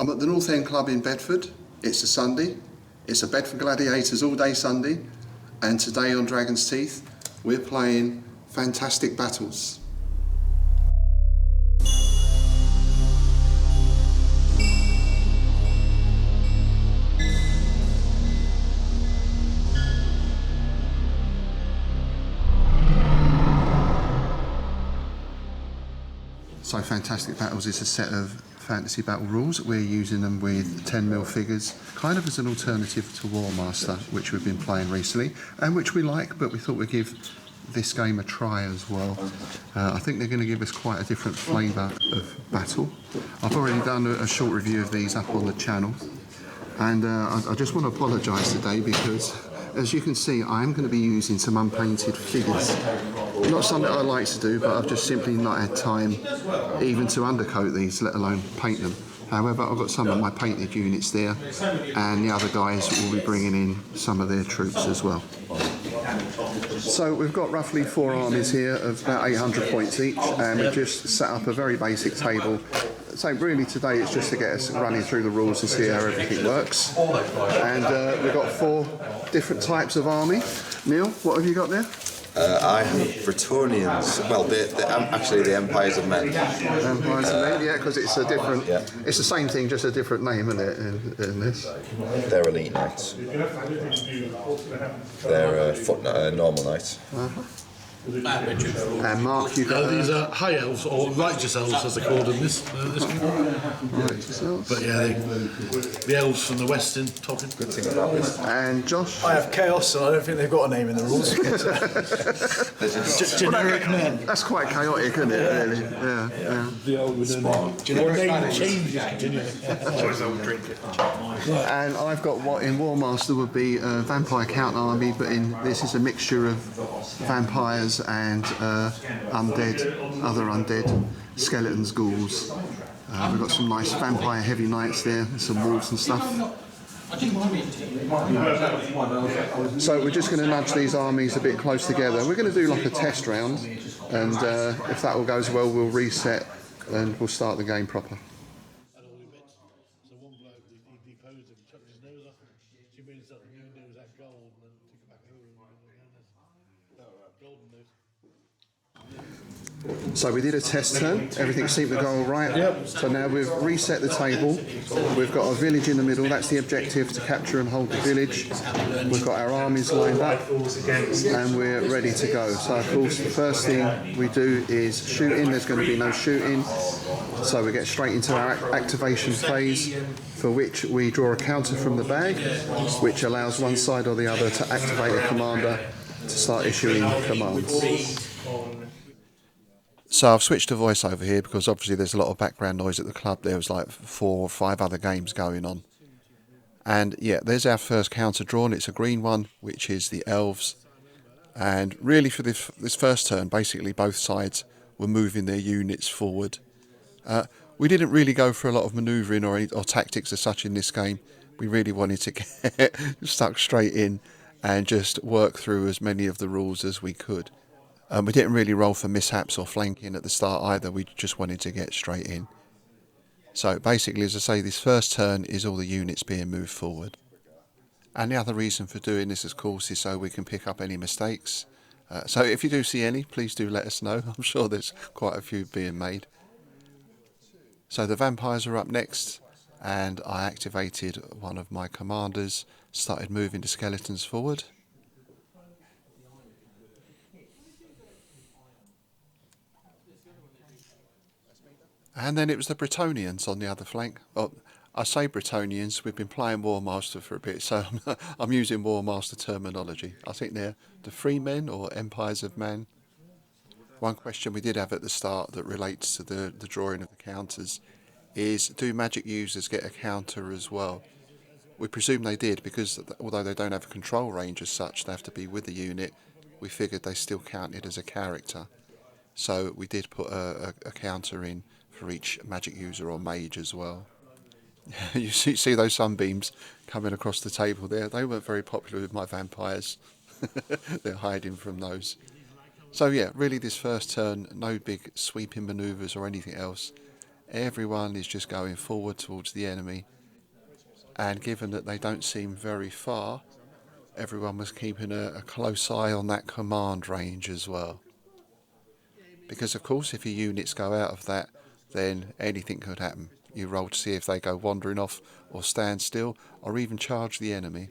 I'm at the North End Club in Bedford. It's a Sunday. It's a Bedford Gladiators all-day Sunday. And today on Dragon's Teeth, we're playing Fantastic Battles. So Fantastic Battles is a set of fantasy battle rules. We're using them with 10mm figures, kind of as an alternative to War Master, which we've been playing recently, and which we like, but we thought we'd give this game a try as well. I think they're going to give us quite a different flavour of battle. I've already done a short review of these up on the channel, and I just want to apologise today because, as you can see, I am going to be using some unpainted figures. Not something I like to do, but I've just simply not had time even to undercoat these, let alone paint them. However, I've got some of my painted units there, and the other guys will be bringing in some of their troops as well. So we've got roughly 4 armies here of about 800 points each, and we've just set up a very basic table. So really today it's just to get us running through the rules and see how everything works. And we've got 4 different types of army. Neil, what have you got there? I have Bretonnians. Well, actually the Empires of Men. Empires of Men, yeah, because it's a different. Yeah. It's the same thing, just a different name, isn't it? In this. They're elite knights. They're normal knights. And Mark, you got these are high elves, or righteous elves as they're called in this game. Righteous elves. But yeah, the elves from the west in talking. Good thing about this. And Josh? I have Chaos, and I don't think they've got a name in the rules. Generic men. That's quite chaotic, isn't it, really? Yeah. The old with generic name changes continually. And I've got what in War Master would be a vampire count army, but in this is a mixture of vampires and undead, other undead, skeletons, ghouls. We've got some nice vampire heavy knights there, some wolves and stuff. So we're just going to nudge these armies a bit close together. We're going to do like a test round, and if that all goes well, we'll reset and we'll start the game proper. So we did a test turn, everything seemed to go all right. Yep. So now we've reset the table. We've got a village in the middle, that's the objective, to capture and hold the village. We've got our armies lined up and we're ready to go. So of course the first thing we do is shooting. There's going to be no shooting. So we get straight into our activation phase, for which we draw a counter from the bag, which allows one side or the other to activate a commander to start issuing commands. So I've switched to voiceover here because obviously there's a lot of background noise at the club. There was like 4 or 5 other games going on. And yeah, there's our first counter drawn. It's a green one, which is the elves. And really for this first turn, basically both sides were moving their units forward. We didn't really go for a lot of manoeuvring or tactics as such in this game. We really wanted to get stuck straight in and just work through as many of the rules as we could. We didn't really roll for mishaps or flanking at the start either, we just wanted to get straight in. So basically, as I say, this first turn is all the units being moved forward. And the other reason for doing this, of course, is so we can pick up any mistakes. So if you do see any, please do let us know. I'm sure there's quite a few being made. So the vampires are up next, and I activated one of my commanders, started moving the skeletons forward. And then it was the Bretonnians on the other flank. Oh, I say Bretonnians, we've been playing War Master for a bit, so I'm using War Master terminology. I think they're the Free Men or Empires of Man. One question we did have at the start that relates to the drawing of the counters is, do magic users get a counter as well? We presume they did, because although they don't have a control range as such, they have to be with the unit, we figured they still counted as a character. So we did put a counter in for each magic user or mage as well. You see those sunbeams coming across the table there? They weren't very popular with my vampires. They're hiding from those. So yeah, really this first turn, no big sweeping manoeuvres or anything else. Everyone is just going forward towards the enemy, and given that they don't seem very far, everyone was keeping a close eye on that command range as well. Because of course if your units go out of that, then anything could happen. You roll to see if they go wandering off or stand still or even charge the enemy.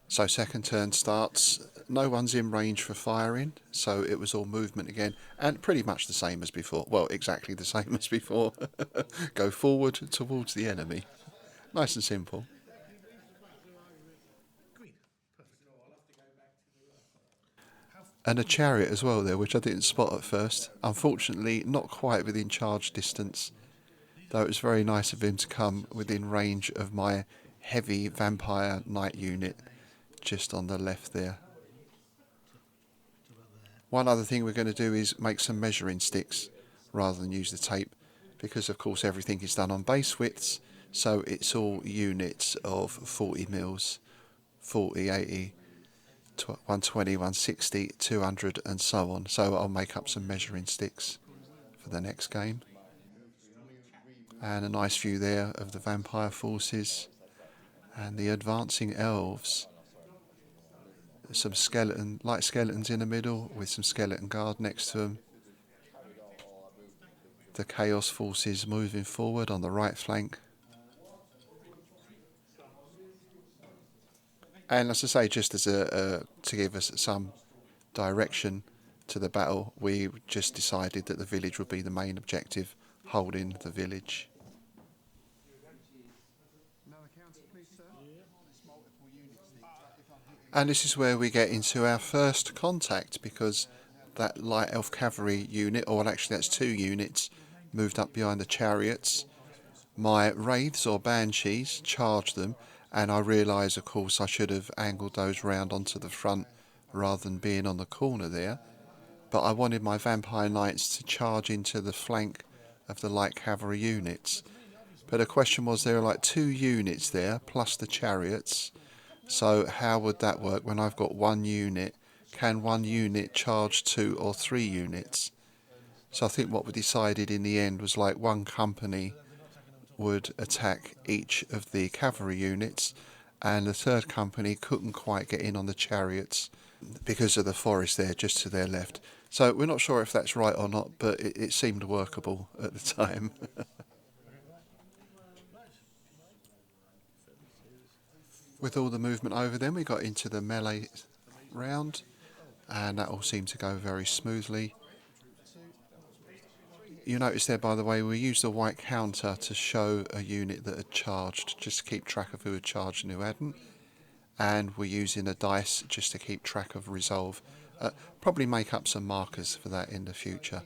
So second turn starts, no one's in range for firing, so it was all movement again, and pretty much the same as before. Well, exactly the same as before. Go forward towards the enemy. Nice and simple. And a chariot as well there, which I didn't spot at first. Unfortunately, not quite within charge distance, though it was very nice of him to come within range of my heavy vampire knight unit just on the left there. One other thing we're going to do is make some measuring sticks rather than use the tape, because of course everything is done on base widths, so it's all units of 40 mils, 40, 80, 120, 160, 200 and so on. So I'll make up some measuring sticks for the next game. And a nice view there of the vampire forces and the advancing elves. Some light skeletons in the middle with some skeleton guard next to them. The chaos forces moving forward on the right flank. And as I say, just as to give us some direction to the battle, we just decided that the village would be the main objective, holding the village. And this is where we get into our first contact, because that light elf cavalry unit, or actually that's 2 units, moved up behind the chariots. My wraiths or banshees charged them, and I realised of course I should have angled those round onto the front rather than being on the corner there. But I wanted my vampire knights to charge into the flank of the light cavalry units. But the question was, there are like 2 units there plus the chariots. So how would that work when I've got 1 unit? Can 1 unit charge 2 or 3 units? So I think what we decided in the end was like 1 company would attack each of the cavalry units, and the 3rd company couldn't quite get in on the chariots because of the forest there just to their left. So we're not sure if that's right or not, but it seemed workable at the time. With all the movement over then, we got into the melee round, and that all seemed to go very smoothly. You notice there, by the way, we used a white counter to show a unit that had charged, just to keep track of who had charged and who hadn't. And we're using a dice just to keep track of resolve. Probably make up some markers for that in the future.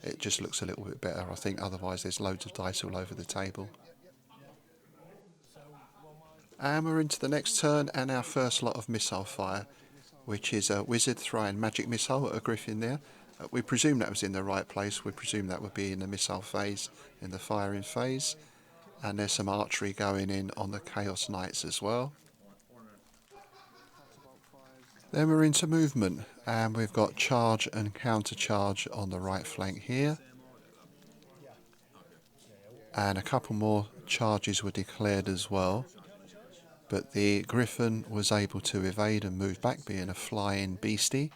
It just looks a little bit better, I think, otherwise there's loads of dice all over the table. And we're into the next turn and our first lot of missile fire, which is a wizard throwing magic missile at a griffin there. We presume that was in the right place. We presume that would be in the missile phase, in the firing phase. And there's some archery going in on the Chaos Knights as well. Then we're into movement, and we've got charge and counter charge on the right flank here. And a couple more charges were declared as well. But the Griffin was able to evade and move back, being a flying beastie.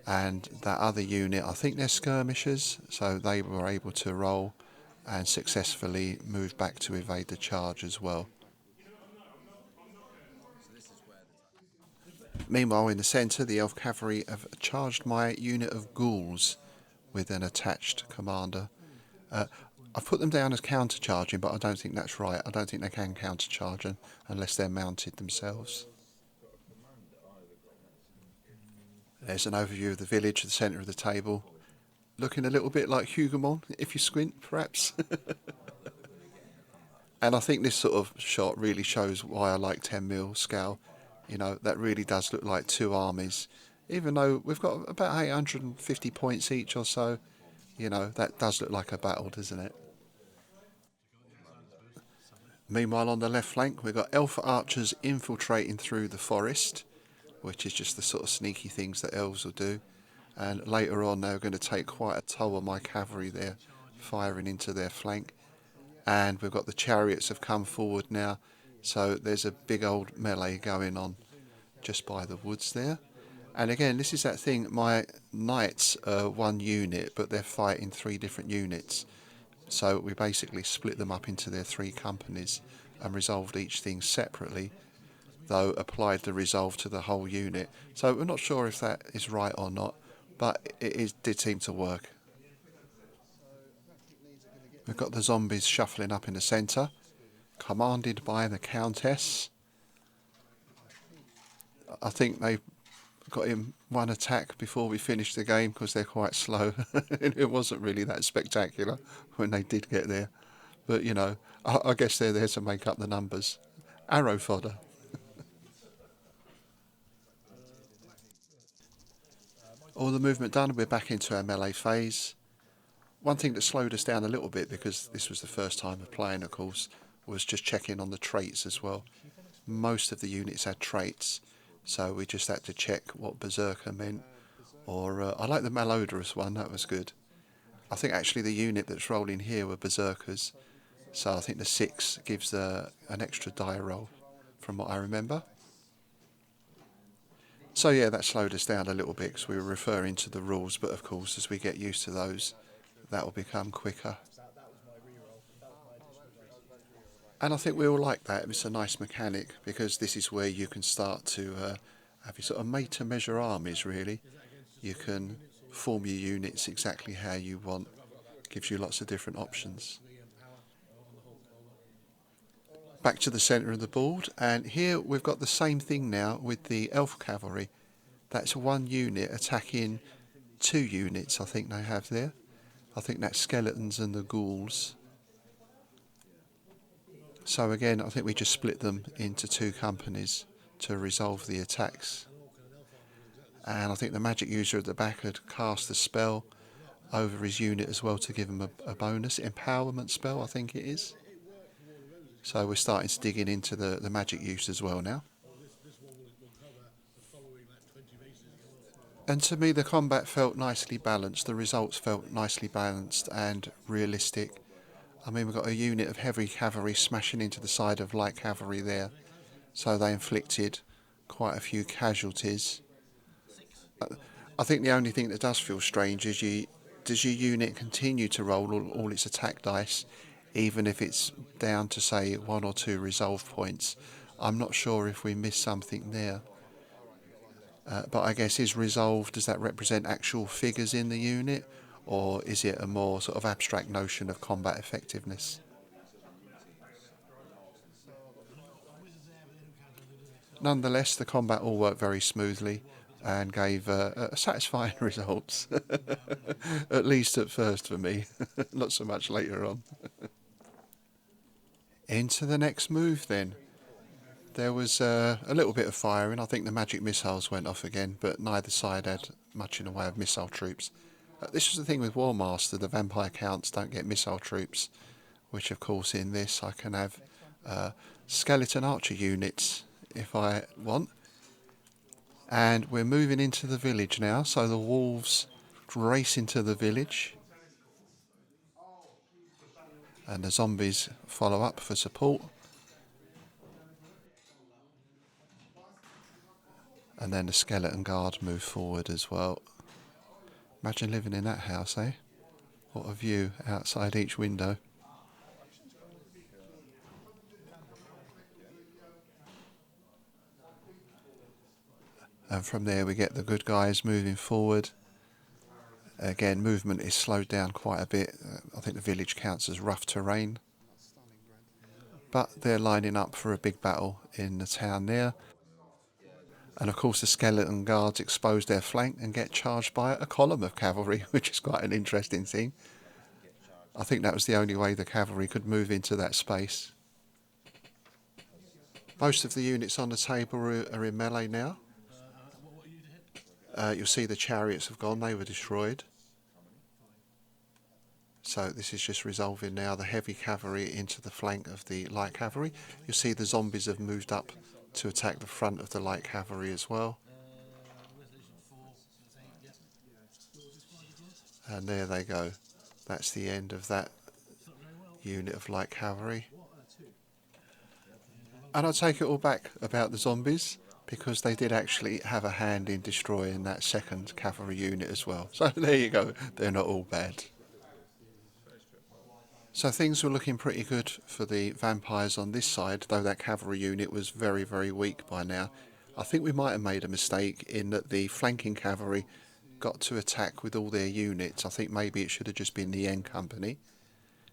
And that other unit, I think they're skirmishers, so they were able to roll and successfully move back to evade the charge as well. Meanwhile, in the centre, the Elf Cavalry have charged my unit of ghouls with an attached commander. I've put them down as counter-charging, but I don't think that's right. I don't think they can counter-charge unless they're mounted themselves. There's an overview of the village at the centre of the table. Looking a little bit like Hougoumont, if you squint, perhaps. And I think this sort of shot really shows why I like 10mm scale. You know, that really does look like 2 armies. Even though we've got about 850 points each or so, you know, that does look like a battle, doesn't it? Meanwhile, on the left flank, we've got elf archers infiltrating through the forest, which is just the sort of sneaky things that elves will do. and later on they're going to take quite a toll on my cavalry there, firing into their flank. And we've got the chariots have come forward now, so there's a big old melee going on just by the woods there. And again, this is that thing, my knights are one unit, but they're fighting 3 different units. So we basically split them up into their 3 companies and resolved each thing separately, though applied the resolve to the whole unit. So we're not sure if that is right or not, but did seem to work. We've got the zombies shuffling up in the centre, commanded by the Countess. I think they got in 1 attack before we finished the game because they're quite slow. It wasn't really that spectacular when they did get there. But, you know, I guess they're there to make up the numbers. Arrow fodder. All the movement done, we're back into our melee phase. One thing that slowed us down a little bit, because this was the first time of playing, of course, was just checking on the traits as well. Most of the units had traits, so we just had to check what Berserker meant. Or I like the Malodorous one, that was good. I think actually the unit that's rolling here were Berserkers, so I think the 6 gives an extra die roll, from what I remember. So yeah, that slowed us down a little bit because we were referring to the rules, but of course as we get used to those, that will become quicker. And I think we all like that. It's a nice mechanic, because this is where you can start to have your sort of made-to-measure armies, really. You can form your units exactly how you want. Gives you lots of different options. Back to the centre of the board, and here we've got the same thing now with the Elf Cavalry. That's 1 unit attacking 2 units, I think they have there. I think that's skeletons and the ghouls. So again, I think we just split them into 2 companies to resolve the attacks. And I think the magic user at the back had cast a spell over his unit as well to give him a bonus. Empowerment spell, I think it is. So we're starting to dig into the magic use as well now. And to me the combat felt nicely balanced, the results felt nicely balanced and realistic. I mean, we've got a unit of heavy cavalry smashing into the side of light cavalry there, so they inflicted quite a few casualties. I think the only thing that does feel strange is does your unit continue to roll all its attack dice, even if it's down to say 1 or 2 resolve points. I'm not sure if we missed something there. But I guess is resolve, does that represent actual figures in the unit, or is it a more sort of abstract notion of combat effectiveness? Nonetheless, the combat all worked very smoothly and gave satisfying results, at least at first for me, not so much later on. Into the next move then. There was a little bit of firing. I think the magic missiles went off again, but neither side had much in the way of missile troops. This was the thing with War Master, the vampire counts don't get missile troops, which of course in this I can have skeleton archer units if I want. And we're moving into the village now, so the wolves race into the village. And the zombies follow up for support. And then the skeleton guard move forward as well. Imagine living in that house, eh? What a view outside each window. And from there we get the good guys moving forward. Again, movement is slowed down quite a bit. I think the village counts as rough terrain. But they're lining up for a big battle in the town there. And of course the skeleton guards expose their flank and get charged by a column of cavalry, which is quite an interesting thing. I think that was the only way the cavalry could move into that space. Most of the units on the table are in melee now. You'll see the chariots have gone, they were destroyed. So this is just resolving now the heavy cavalry into the flank of the light cavalry. You'll see the zombies have moved up to attack the front of the light cavalry as well. And there they go. That's the end of that unit of light cavalry. And I'll take it all back about the zombies, because they did actually have a hand in destroying that second cavalry unit as well. So there you go, they're not all bad. So things were looking pretty good for the vampires on this side, though that cavalry unit was very, very weak by now. I think we might have made a mistake in that the flanking cavalry got to attack with all their units. I think maybe it should have just been the N company.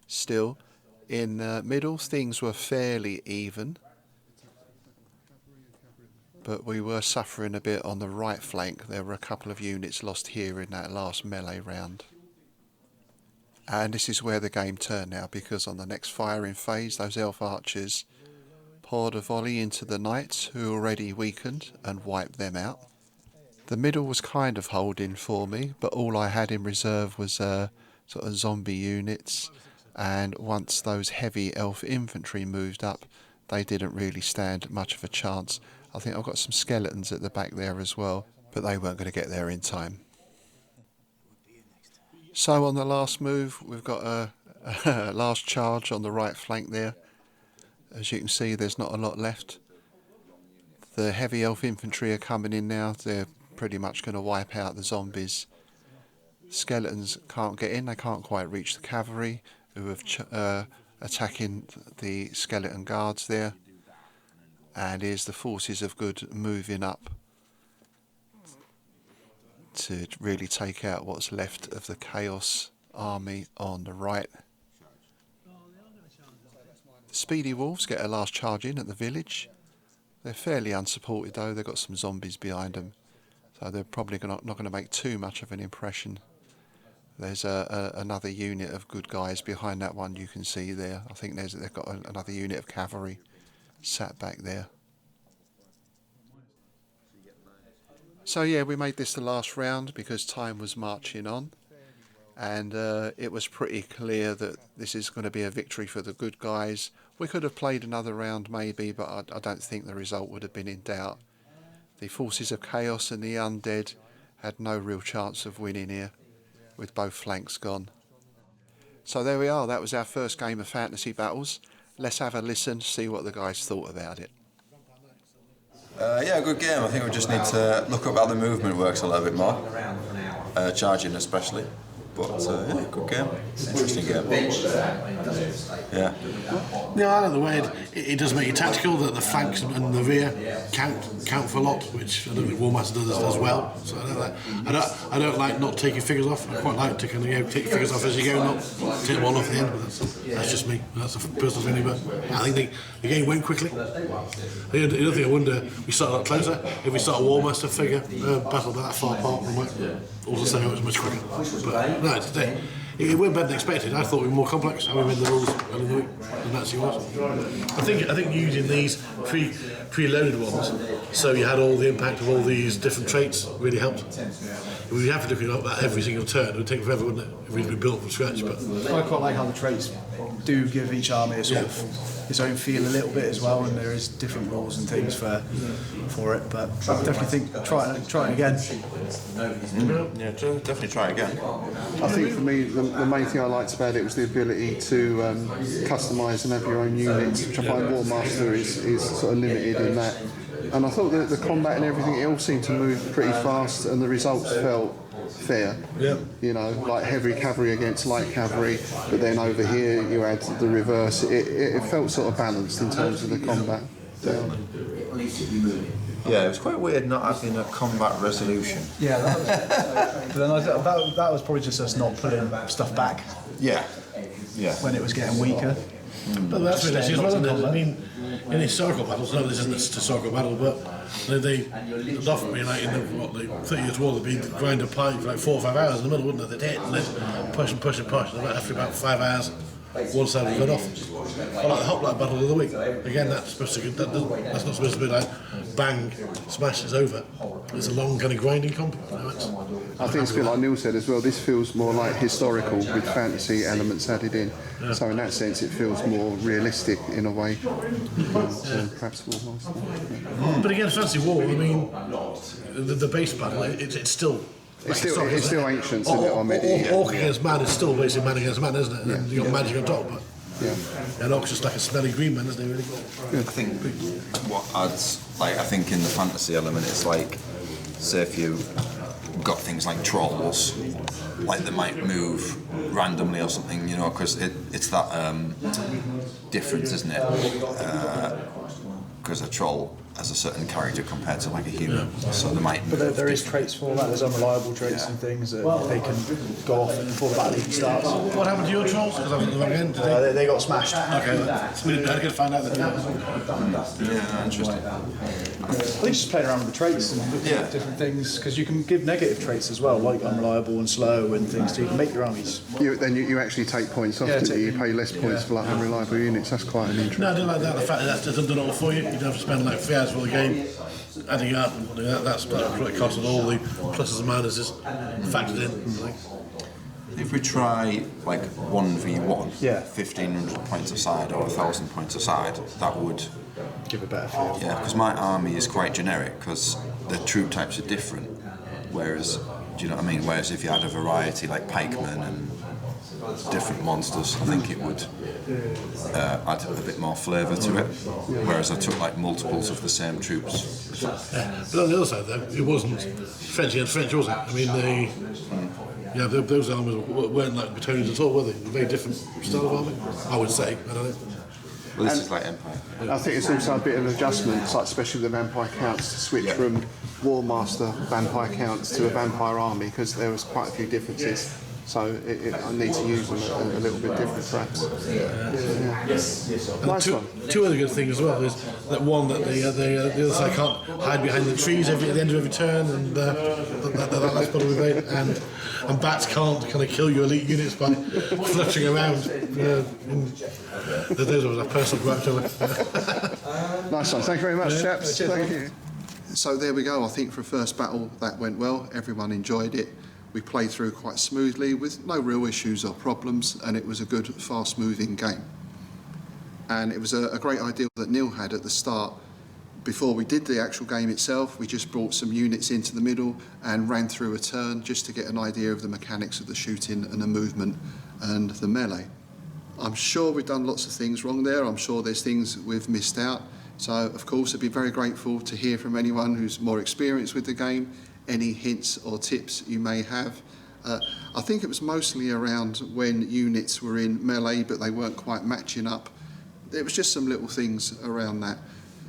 Still, in the middle, things were fairly even. But we were suffering a bit on the right flank. There were a couple of units lost here in that last melee round. And this is where the game turned now, because on the next firing phase, those elf archers poured a volley into the knights, who were already weakened, and wiped them out. The middle was kind of holding for me, but all I had in reserve was sort of zombie units, and once those heavy elf infantry moved up, they didn't really stand much of a chance. I think I've got some skeletons at the back there as well, but they weren't going to get there in time. So on the last move, we've got a last charge on the right flank there. As you can see, there's not a lot left. The heavy elf infantry are coming in now. They're pretty much going to wipe out the zombies. Skeletons can't get in. They can't quite reach the cavalry, who have attacking the skeleton guards there. And here's the forces of good moving up to really take out what's left of the Chaos army on the right. The Speedy Wolves get a last charge in at the village. They're fairly unsupported though, they've got some zombies behind them, so they're probably not going to make too much of an impression. There's another unit of good guys behind that one you can see there. I think they've got another unit of cavalry sat back there. So yeah, we made this the last round because time was marching on, and it was pretty clear that this is going to be a victory for the good guys. We could have played another round maybe, but I don't think the result would have been in doubt. The forces of Chaos and the Undead had no real chance of winning here, with both flanks gone. So there we are, that was our first game of Fantasy Battles. Let's have a listen, see what the guys thought about it. Yeah, good game. I think we just need to look up how the movement works a little bit more. Charging especially. But yeah, good game. Interesting game. Yeah. Yeah, I like the way it does make you tactical, that the flanks and the rear count for a lot, which I don't think Warmaster does as well. So I don't like not taking figures off. I quite like to kind of take figures off as you go, not take one off the end. But that's just me. That's a personal feeling. But I think the game went quickly. The other thing I wonder, we started a lot closer. If we start a Warmaster figure battle that far apart, we might also say it was much quicker. But no, today it went better than expected. I thought we were more complex. I mean, the rules early in the week than actually was. I think using these pre-loaded ones, so you had all the impact of all these different traits, really helped. If we have to look at that every single turn, it would take forever, wouldn't it? If we'd been built from scratch. But I quite like how the traits do give each army a sort of its own feel a little bit as well, and there is different rules and things for it. But I definitely think try it again. Yeah, definitely try it again. I think for me, the main thing I liked about it was the ability to customise and have your own units, which I find Warmaster is sort of limited in that. And I thought that the combat and everything, it all seemed to move pretty fast, and the results felt fair. yeah. You know, like heavy cavalry against light cavalry, but then over here you had the reverse. It felt sort of balanced in terms of the combat. Yeah, it was quite weird not having a combat resolution. Yeah, but then that was probably just us not putting stuff back. Yeah. When it was getting weaker. But that's really nice as well, isn't it? I mean, in historical battles, no, this isn't a historical battle, but they often be like in the 30 years war, they'd be grind a pipe for like 4 or 5 hours in the middle, wouldn't they? They'd hit and they'd push and push and push, and after about 5 hours, one side would cut off. I like the Hoplite battle of the week. Again, that's supposed to that's not supposed to be like bang, smash, it's over. It's a long kind of grinding comp. I think it's a bit like Neil said as well, this feels more like historical with fantasy elements added in. Yeah. So in that sense it feels more realistic in a way than perhaps Warmaster. But again, Fantasy War, I mean, the base battle, it's still It's still ancients, isn't it, or medieval? Orc against man is still basically man against man, isn't it? And then you got magic on top, but and Orc's just like a smelly green man, isn't he? Really? I think what adds, like, I think in the fantasy element, it's like, say if you got things like trolls, like they might move randomly or something, you know, because it's that difference, isn't it? Because a troll has a certain character compared to like a human, so they might. But there is traits for that. There's unreliable traits and things that they can go off before the battle even starts. What happened to your trolls? Because I was at the again. They got smashed. Okay, so we better find out that. Yeah, interesting. I think just playing around with the traits and looking at different things, because you can give negative traits as well, like unreliable and slow and things, so you can make your armies. Then you actually take points off, don't you? You pay less points for like unreliable units. That's quite an interesting. No, I don't like that. The fact that that's just done it all for you. You don't have to spend like 3 hours for the game adding up. That's what it costs, and all the pluses and minuses factored in. If we try like 1v1, 1,500 points aside or 1,000 points aside, that would give a better feel. Yeah, because my army is quite generic because the troop types are different. Whereas, do you know what I mean? Whereas if you had a variety like pikemen and different monsters, I think it would add a bit more flavour to it. Whereas I took like multiples of the same troops. Yeah. But on the other side, though, it wasn't French against French, was it? I mean, those armies weren't like battalions at all, were they? Very different style of army, I would say. I don't know. Well, this is like Empire. I think it's also a bit of an adjustment, like especially with the vampire counts, to switch from War Master vampire counts to a vampire army, because there was quite a few differences. So I need to use them a little bit different, perhaps. Nice one. Two other good things as well is that one, that the other side can't hide behind the trees at the end of every turn, and that's probably great. And bats can't kind of kill your elite units by fluttering around. Those are our personal gripe to it. Nice one. Thank you very much, chaps. Thank you. So there we go. I think for a first battle that went well. Everyone enjoyed it. We played through quite smoothly with no real issues or problems, and it was a good, fast-moving game. And it was a great idea that Neil had at the start. Before we did the actual game itself, we just brought some units into the middle and ran through a turn just to get an idea of the mechanics of the shooting and the movement and the melee. I'm sure we've done lots of things wrong there. I'm sure there's things we've missed out. So, of course, I'd be very grateful to hear from anyone who's more experienced with the game, any hints or tips you may have. I think it was mostly around when units were in melee but they weren't quite matching up. There was just some little things around that.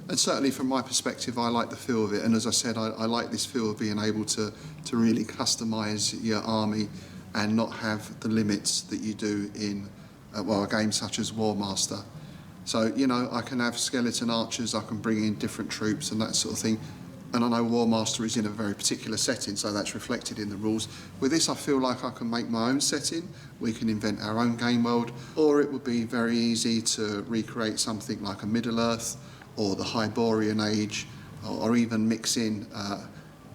And certainly from my perspective, I like the feel of it. And as I said, I like this feel of being able to really customise your army and not have the limits that you do in a game such as War Master. So, you know, I can have skeleton archers, I can bring in different troops and that sort of thing. And I know War Master is in a very particular setting, so that's reflected in the rules. With this, I feel like I can make my own setting. We can invent our own game world, or it would be very easy to recreate something like a Middle-earth or the Hyborian Age, or even mix in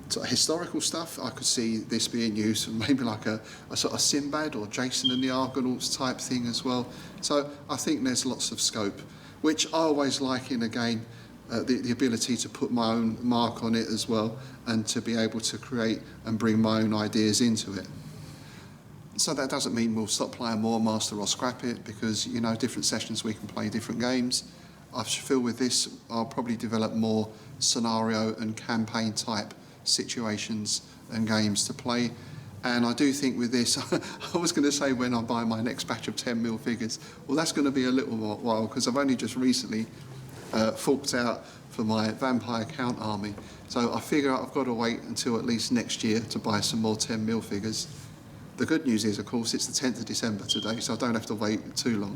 sort of historical stuff. I could see this being used for maybe like a sort of Sinbad or Jason and the Argonauts type thing as well. So I think there's lots of scope, which I always like in a game. The ability to put my own mark on it as well, and to be able to create and bring my own ideas into it. So that doesn't mean we'll stop playing War Master or scrap it, because, you know, different sessions we can play different games. I feel with this I'll probably develop more scenario and campaign type situations and games to play. And I do think with this, I was going to say when I buy my next batch of 10mm figures, well, that's going to be a little while, because I've only just recently forked out for my vampire count army. So I figure I've got to wait until at least next year to buy some more 10mm figures. The good news is, of course, it's the 10th of December today, so I don't have to wait too long.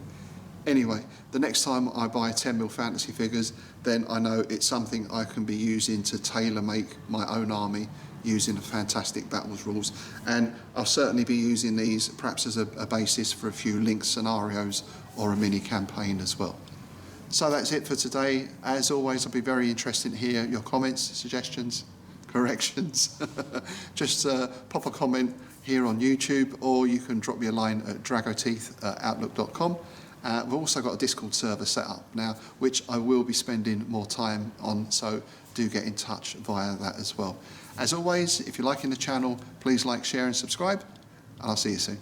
Anyway, the next time I buy 10mm fantasy figures, then I know it's something I can be using to tailor-make my own army using the fantastic battles rules. And I'll certainly be using these perhaps as a basis for a few linked scenarios or a mini campaign as well. So that's it for today. As always, I'll be very interested to hear your comments, suggestions, corrections. Just pop a comment here on YouTube, or you can drop me a line at dragoteeth@outlook.com. We've also got a Discord server set up now, which I will be spending more time on, so do get in touch via that as well. As always, if you're liking the channel, please like, share and subscribe, and I'll see you soon.